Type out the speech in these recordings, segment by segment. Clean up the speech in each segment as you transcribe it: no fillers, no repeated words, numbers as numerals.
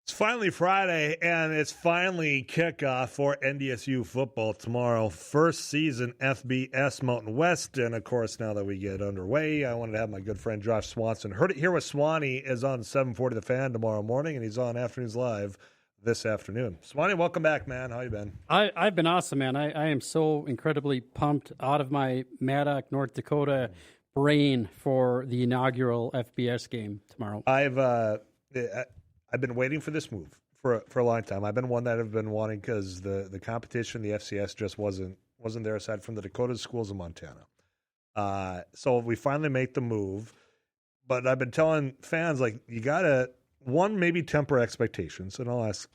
It's finally Friday, and it's finally kickoff for NDSU football tomorrow. First season FBS Mountain West. And, of course, now that we get underway, I wanted to have my good friend Josh Swanson. Heard It Here with Swanny is on 740 The Fan tomorrow morning, and he's on Afternoons Live this afternoon. Swanny, welcome back, man. How you been? I've been awesome, man. I am so incredibly pumped out of my Maddock, North Dakota brain for the inaugural FBS game tomorrow. I've been waiting for this move for a long time. I've been one that have been wanting because the competition, the FCS, just wasn't there aside from the Dakota schools in Montana. So we finally make the move. But I've been telling fans, like, you got to, one, maybe temper expectations. And I'll ask,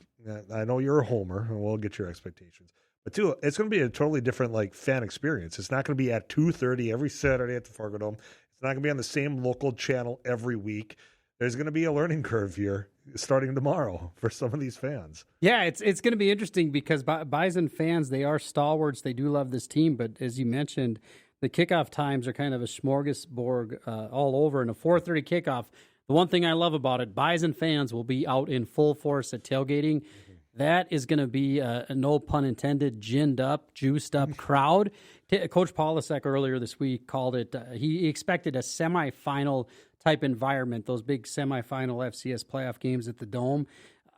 I know you're a homer, and we'll get your expectations. But two, it's going to be a totally different, like, fan experience. It's not going to be at 2:30 every Saturday at the Fargo Dome. It's not going to be on the same local channel every week. There's going to be a learning curve here starting tomorrow for some of these fans. Yeah, it's going to be interesting because Bison fans, they are stalwarts. They do love this team. But as you mentioned, the kickoff times are kind of a smorgasbord all over. And a 4:30 kickoff, the one thing I love about it, Bison fans will be out in full force at tailgating. Mm-hmm. That is going to be a no pun intended, ginned up, juiced up crowd. Coach Polasek earlier this week called it, he expected a semifinal type environment, those big semifinal FCS playoff games at the Dome.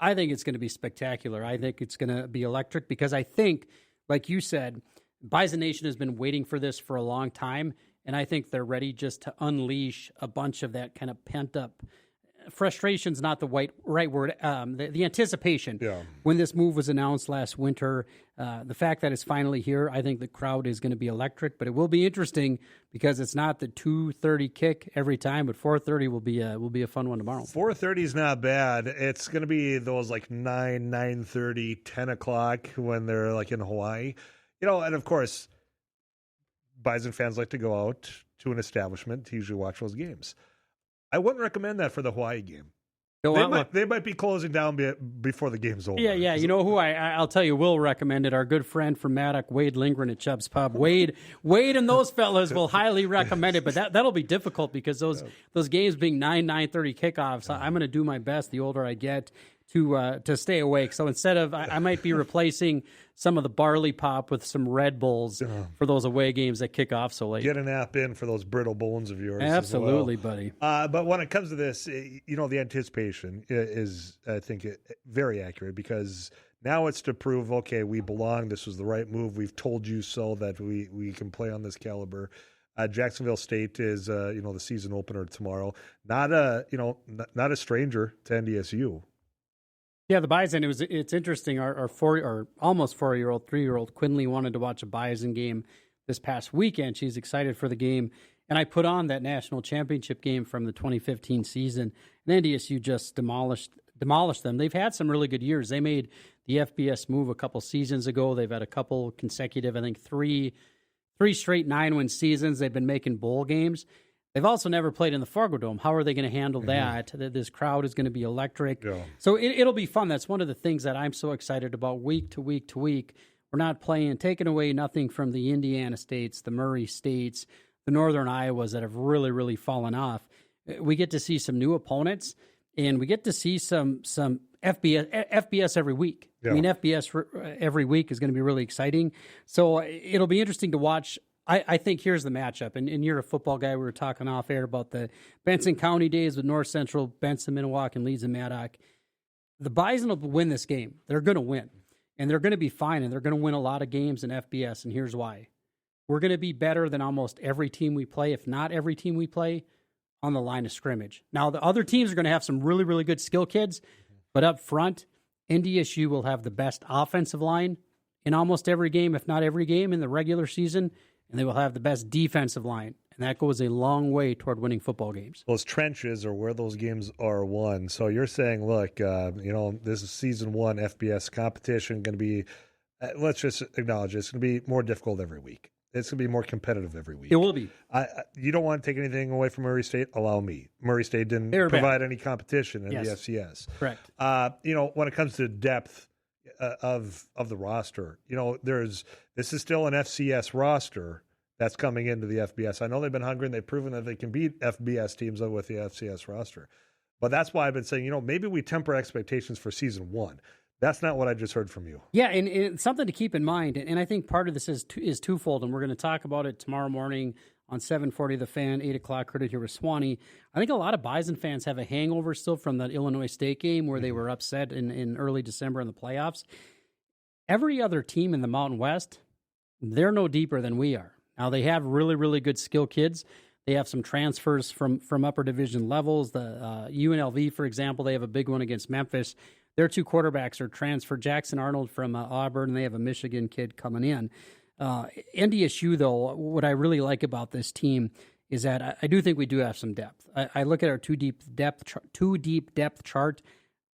I think it's going to be spectacular. I think it's going to be electric because I think, like you said, Bison Nation has been waiting for this for a long time, and I think they're ready just to unleash a bunch of that kind of pent-up frustration's not the right word. The anticipation when this move was announced last winter, the fact that it's finally here, I think the crowd is going to be electric. But it will be interesting because it's not the 2:30 kick every time, but 4:30 will be a fun one tomorrow. 4:30 is not bad. It's going to be those like 9:30, 10 o'clock when they're like in Hawaii, And of course, Bison fans like to go out to an establishment to usually watch those games. I wouldn't recommend that for the Hawaii game. They might be closing down before the game's over. Yeah. You know who I'll tell you will recommend it? Our good friend from Maddock, Wade Lindgren at Chubb's Pub. Wade and those fellas will highly recommend it, but that'll be difficult because those games being 9:30 kickoffs, I'm going to do my best the older I get to stay awake. So instead of, I might be replacing some of the barley pop with some Red Bulls for those away games that kick off so late. Get a nap in for those brittle bones of yours. Absolutely, buddy. But when it comes to this, the anticipation is, I think, very accurate because now it's to prove, okay, we belong. This was the right move. We've told you so that we can play on this caliber. Jacksonville State is, the season opener tomorrow. Not a stranger to NDSU. Yeah, the Bison, it's interesting. Our almost 4-year-old, 3-year-old Quinley wanted to watch a Bison game this past weekend. She's excited for the game. And I put on that national championship game from the 2015 season. And NDSU just demolished them. They've had some really good years. They made the FBS move a couple seasons ago. They've had a couple consecutive, I think, three straight 9-win seasons. They've been making bowl games. They've also never played in the Fargo Dome. How are they going to handle that? This crowd is going to be electric. Yeah. So it'll be fun. That's one of the things that I'm so excited about week to week to week. We're not taking away nothing from the Indiana States, the Murray States, the Northern Iowas that have really, really fallen off. We get to see some new opponents, and we get to see some FBS every week. Yeah. I mean, FBS every week is going to be really exciting. So it'll be interesting to watch. I think here's the matchup, and you're a football guy. We were talking off air about the Benson County days with North Central, Benson, Minnewaca, and Leeds and Maddock. The Bison will win this game. They're going to win, and they're going to be fine, and they're going to win a lot of games in FBS, and here's why. We're going to be better than almost every team we play, if not every team we play, on the line of scrimmage. Now, the other teams are going to have some really, really good skill kids, but up front, NDSU will have the best offensive line in almost every game, if not every game in the regular season, and they will have the best defensive line, and that goes a long way toward winning football games. Those trenches are where those games are won. So you're saying, look, this is season 1 FBS competition going to be, let's just acknowledge it's going to be more difficult every week. It's going to be more competitive every week. It will be. You don't want to take anything away from Murray State? Allow me. Murray State didn't provide any competition in the FCS. Correct. When it comes to depth of the roster, this is still an FCS roster that's coming into the FBS. I know they've been hungry and they've proven that they can beat FBS teams with the FCS roster. But that's why I've been saying, maybe we temper expectations for season 1. That's not what I just heard from you. Yeah, and it's something to keep in mind. And I think part of this is twofold, and we're going to talk about it tomorrow morning on 740 The Fan, 8 o'clock, heard it here with Swanny. I think a lot of Bison fans have a hangover still from that Illinois State game where they were upset in early December in the playoffs. Every other team in the Mountain West, they're no deeper than we are. Now, they have really, really good skill kids. They have some transfers from upper division levels. The UNLV, for example, they have a big one against Memphis. Their 2 quarterbacks are transferred. Jackson Arnold from Auburn, and they have a Michigan kid coming in. NDSU, though, what I really like about this team is that I do think we do have some depth. I look at our two deep depth chart.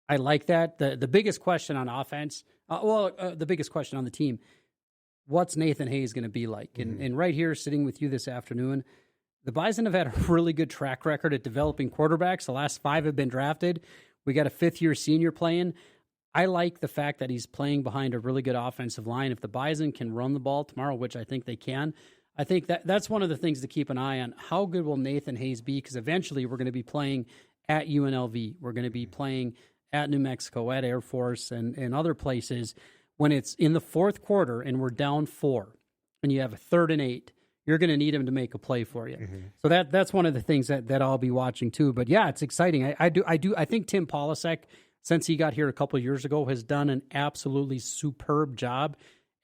I like that. The biggest question on offense, the biggest question on the team, what's Nathan Hayes going to be like? And right here, sitting with you this afternoon, the Bison have had a really good track record at developing quarterbacks. The last 5 have been drafted. We got a 5th-year senior playing. I like the fact that he's playing behind a really good offensive line. If the Bison can run the ball tomorrow, which I think they can, I think that's one of the things to keep an eye on. How good will Nathan Hayes be? Because eventually we're going to be playing at UNLV. We're going to be playing at New Mexico, at Air Force, and other places. When it's in the 4th quarter and we're down 4 and you have a 3rd and 8, you're going to need him to make a play for you. So that's one of the things that I'll be watching too. But yeah, it's exciting. I think Tim Polasek, since he got here a couple of years ago, has done an absolutely superb job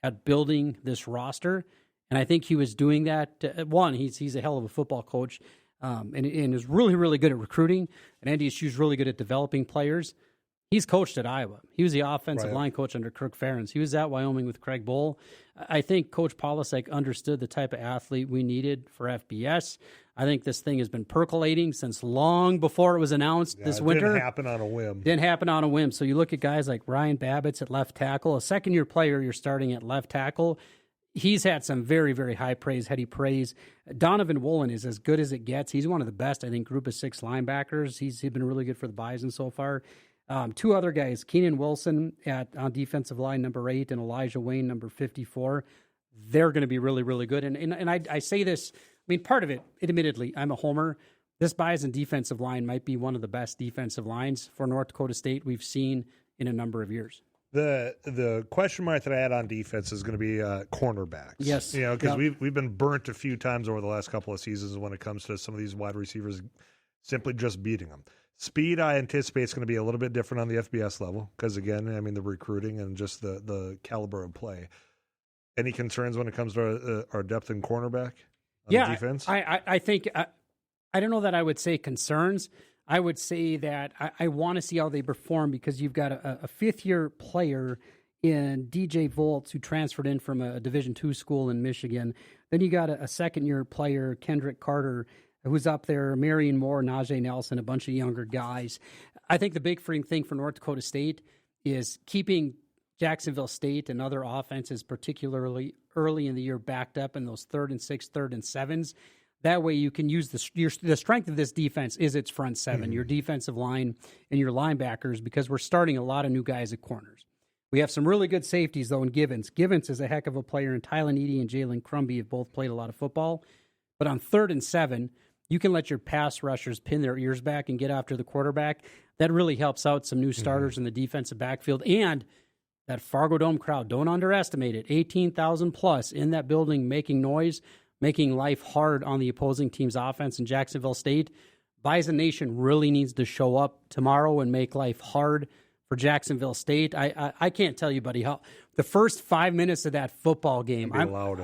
at building this roster. And I think he was doing that. One, he's a hell of a football coach, and is really, really good at recruiting. And NDSU's really good at developing players. He's coached at Iowa. He was the offensive line coach under Kirk Ferentz. He was at Wyoming with Craig Bohl. I think Coach Polasek understood the type of athlete we needed for FBS. I think this thing has been percolating since long before it was announced this winter. Didn't happen on a whim. So you look at guys like Ryan Babbitts at left tackle, a second-year player you're starting at left tackle. He's had some very, very high praise, heady praise. Donovan Woolen is as good as it gets. He's one of the best, I think, group of 6 linebackers. He's been really good for the Bison so far. 2 other guys, Keenan Wilson on defensive line, number 8, and Elijah Wayne, number 54. They're going to be really, really good. And I say this, part of it, admittedly, I'm a homer. This Bison defensive line might be one of the best defensive lines for North Dakota State we've seen in a number of years. The question mark that I had on defense is going to be cornerbacks. Yes. Because we've been burnt a few times over the last couple of seasons when it comes to some of these wide receivers simply just beating them. Speed, I anticipate, is going to be a little bit different on the FBS level because, again, the recruiting and just the caliber of play. Any concerns when it comes to our depth in cornerback on defense? I think I don't know that I would say concerns. I would say that I want to see how they perform because you've got a 5th-year player in DJ Volts who transferred in from a Division II school in Michigan. Then you got a 2nd-year player, Kendrick Carter, who's up there, Marion Moore, Najee Nelson, a bunch of younger guys. I think the big thing for North Dakota State is keeping Jacksonville State and other offenses, particularly early in the year, backed up in those 3rd and 6, 3rd and 7s. That way you can use the strength of this defense is its front 7, your defensive line and your linebackers, because we're starting a lot of new guys at corners. We have some really good safeties, though, in Givens. Givens is a heck of a player, and Tyler Needy and Jalen Crumby have both played a lot of football. But on 3rd and 7, you can let your pass rushers pin their ears back and get after the quarterback. That really helps out some new starters in the defensive backfield. And that Fargo Dome crowd, don't underestimate it. 18,000 plus in that building making noise, making life hard on the opposing team's offense in Jacksonville State. Bison Nation really needs to show up tomorrow and make life hard for Jacksonville State. I can't tell you, buddy, how the first 5 minutes of that football game,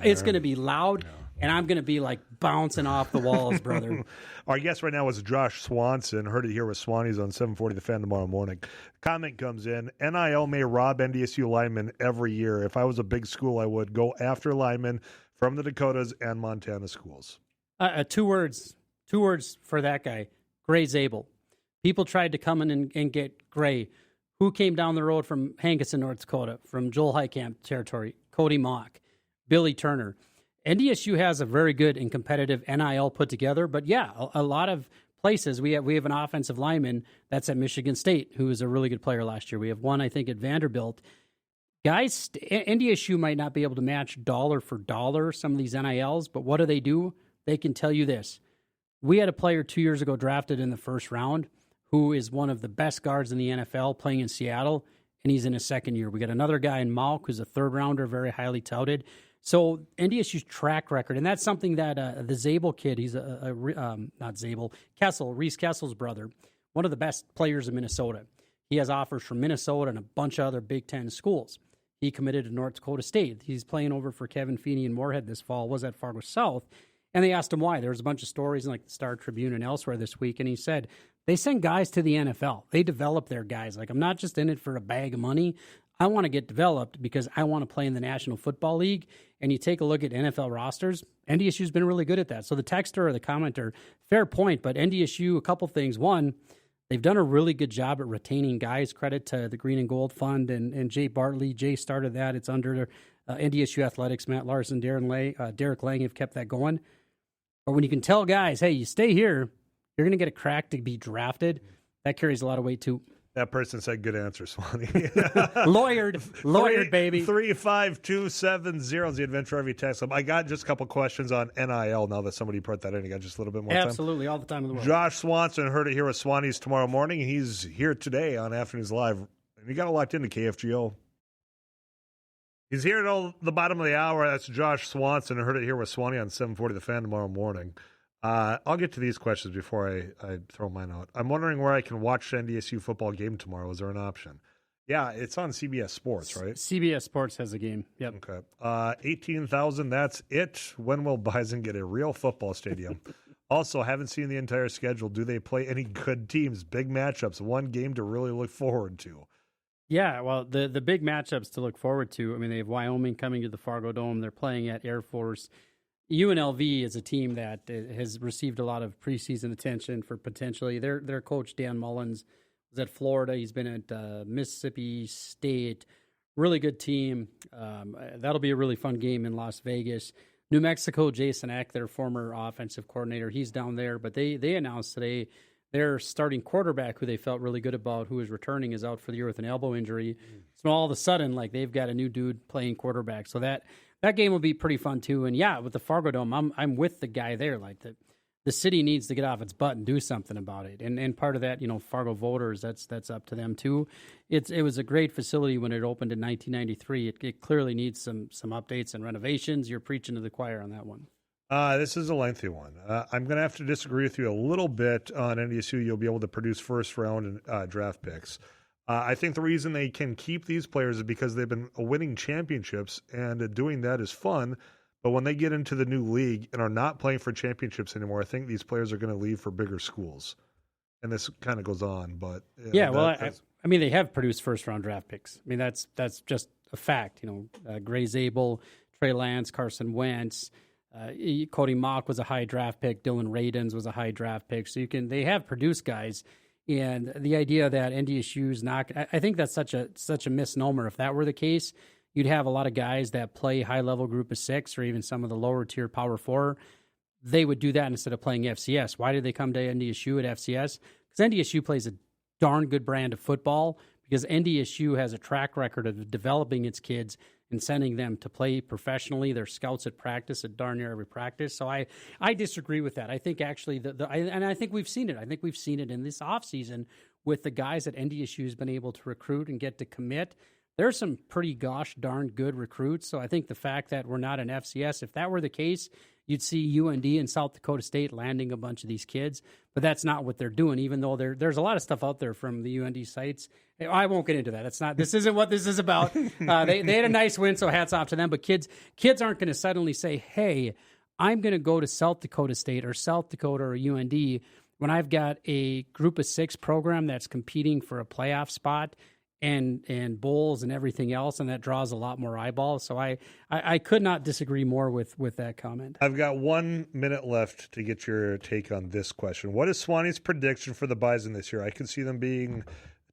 it's going to be loud. Yeah. And I'm going to be like bouncing off the walls, brother. Our guest right now is Josh Swanson. Heard it here with Swanny's on 740 The Fan tomorrow morning. Comment comes in, NIL may rob NDSU linemen every year. If I was a big school, I would go after linemen from the Dakotas and Montana schools. 2 words for that guy, Gray Zabel. People tried to come in and get Gray. Who came down the road from Hankinson, North Dakota, from Joel Heitkamp territory? Cody Mock, Billy Turner. NDSU has a very good and competitive NIL put together, but yeah, a lot of places. We have an offensive lineman that's at Michigan State who was a really good player last year. We have one, I think, at Vanderbilt. Guys, NDSU might not be able to match dollar for dollar some of these NILs, but what do? They can tell you this. We had a player 2 years ago drafted in the 1st round who is one of the best guards in the NFL playing in Seattle, and he's in his second year. We got another guy in Malk who's a third-rounder, very highly touted. So NDSU's track record, and that's something that the Zabel kid, he's not Zabel, Kessel, Reese Kessel's brother, one of the best players in Minnesota. He has offers from Minnesota and a bunch of other Big Ten schools. He committed to North Dakota State. He's playing over for Kevin Feeney in Moorhead this fall, was at Fargo South. And they asked him why. There was a bunch of stories in like the Star Tribune and elsewhere this week, and he said, they send guys to the NFL. They develop their guys. Like, I'm not just in it for a bag of money. I want to get developed because I want to play in the National Football League. And you take a look at NFL rosters, NDSU's been really good at that. So the texter or the commenter, fair point, but NDSU, a couple things. One, they've done a really good job at retaining guys. Credit to the Green and Gold Fund and Jay Bartley. Jay started that. It's under NDSU Athletics. Matt Larson, Derek Lang have kept that going. But when you can tell guys, hey, you stay here, you're going to get a crack to be drafted, that carries a lot of weight too. That person said, good answer, Swanny. Lawyered, baby. 35270 is the Adventure RV text club. I got just a couple questions on NIL now that somebody put that in. You got just a little bit more time. Absolutely, all the time in the world. Josh Swanson heard it here with Swanny's tomorrow morning. He's here today on Afternoons Live. You got it locked into KFGO. He's here till the bottom of the hour. That's Josh Swanson. I heard it here with Swanny on 740 The Fan tomorrow morning. I'll get to these questions before I throw mine out. I'm wondering where I can watch the NDSU football game tomorrow. Is there an option? Yeah, it's on CBS Sports, right? CBS Sports has a game. Yep. Okay. 18,000, that's it. When will Bison get a real football stadium? Also, haven't seen the entire schedule. Do they play any good teams? Big matchups. One game to really look forward to. Yeah, well, the big matchups to look forward to. I mean, they have Wyoming coming to the Fargo Dome. They're playing at Air Force. UNLV is a team that has received a lot of preseason attention for potentially. Their coach, Dan Mullins, was at Florida. He's been at Mississippi State. Really good team. That'll be a really fun game in Las Vegas. New Mexico, Jason Eck, their former offensive coordinator, he's down there. But they announced today their starting quarterback, who they felt really good about, who is returning, is out for the year with an elbow injury. So all of a sudden, like, they've got a new dude playing quarterback. So that game will be pretty fun too. And yeah, with the Fargo Dome, I'm with the guy there. Like, the city needs to get off its butt and do something about it. And part of that, Fargo voters, that's up to them too. It was a great facility when it opened in 1993. It clearly needs some updates and renovations. You're preaching to the choir on that one. This is a lengthy one. I'm going to have to disagree with you a little bit on NDSU. You'll be able to produce first-round draft picks. I think the reason they can keep these players is because they've been winning championships, and doing that is fun. But when they get into the new league and are not playing for championships anymore, I think these players are going to leave for bigger schools. And this kind of goes on. But yeah, I mean, they have produced first-round draft picks. I mean, that's just a fact. Gray Zabel, Trey Lance, Carson Wentz. Cody Mock was a high draft pick. Dylan Radins was a high draft pick. So they have produced guys, and the idea that NDSU's not, I think that's such a misnomer. If that were the case, you'd have a lot of guys that play high level group of 6 or even some of the lower tier Power 4. They would do that instead of playing FCS. Why did they come to NDSU at FCS? Because NDSU plays a darn good brand of football, because NDSU has a track record of developing its kids and sending them to play professionally. They're scouts at practice, at darn near every practice. So I disagree with that. I think actually, and I think we've seen it. I think we've seen it in this offseason with the guys that NDSU has been able to recruit and get to commit. There's some pretty gosh darn good recruits. So I think the fact that we're not an FCS, if that were the case, you'd see UND and South Dakota State landing a bunch of these kids. But that's not what they're doing, even though there's a lot of stuff out there from the UND sites. I won't get into that. This isn't what this is about. They had a nice win, so hats off to them. But kids aren't going to suddenly say, hey, I'm going to go to South Dakota State or South Dakota or UND when I've got a group of 6 program that's competing for a playoff spot and bowls and everything else, and that draws a lot more eyeballs. So I could not disagree more with that comment. I've got 1 minute left to get your take on this question. What is Swanny's prediction for the Bison this year? I can see them being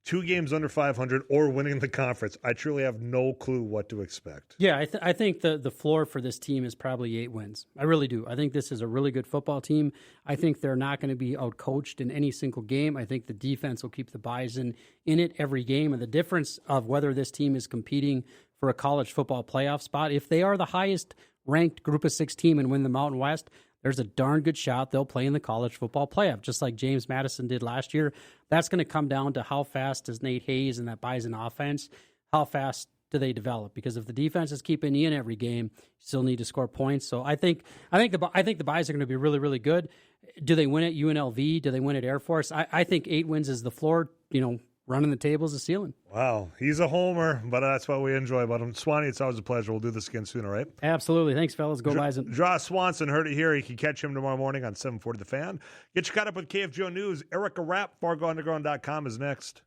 2 games under 500 or winning the conference. I truly have no clue what to expect. Yeah, I think the floor for this team is probably 8 wins. I really do. I think this is a really good football team. I think they're not going to be outcoached in any single game. I think the defense will keep the Bison in it every game. And the difference of whether this team is competing for a college football playoff spot, if they are the highest ranked group of 6 team and win the Mountain West, there's a darn good shot they'll play in the college football playoff, just like James Madison did last year. That's going to come down to how fast does Nate Hayes and that Bison offense, how fast do they develop? Because if the defense is keeping you in every game, you still need to score points. So I think the Bison are going to be really, really good. Do they win at UNLV? Do they win at Air Force? I think 8 wins is the floor. Running the table is the ceiling. Wow, he's a homer, but that's what we enjoy about him. Swanny, it's always a pleasure. We'll do this again soon, all right? Absolutely. Thanks, fellas. Go Bison. Draw Swanson, heard it here. You can catch him tomorrow morning on 740 The Fan. Get you caught up with KFGO News. Erica Rapp, FargoUnderground.com is next.